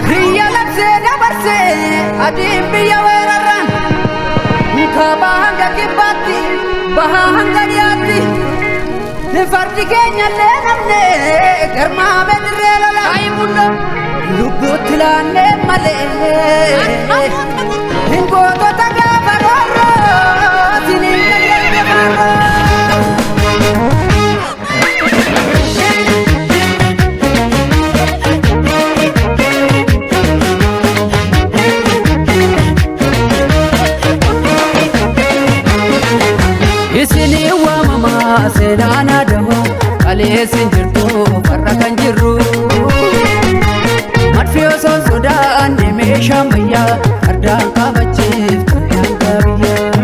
Biyya labsee dabarsee adiin biyya weerarraan kaabaa hanga kibbaatti bahaa hanga dhiyaatti fardi keenyallee namnee garmaamee dirree lolaa lubbuutti laannee malee gootota gaafa roorroo siniin gaggeeffamaa. Isini waamama seenaan adamu kaleessin jirtu farra kan jirru madfi osoo sodaan meeshaan bayyaa fardaan qabachiif fayyaan qabiyyaa.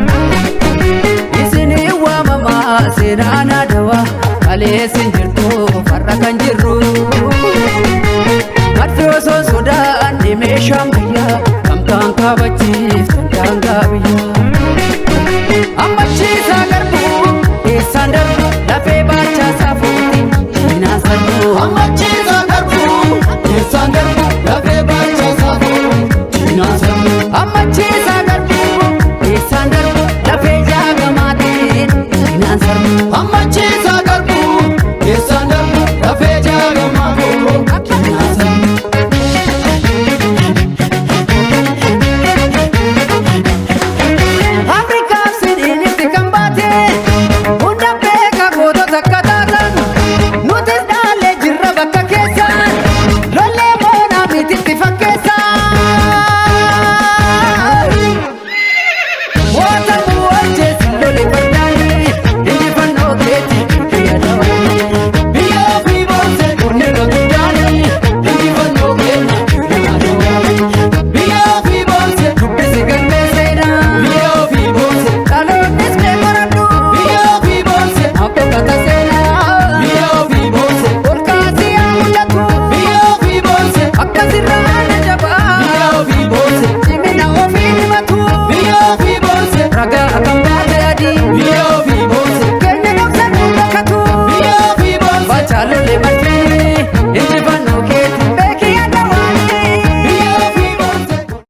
Isini waamama seenaan adamu kaleessin jirtu farra kan jirru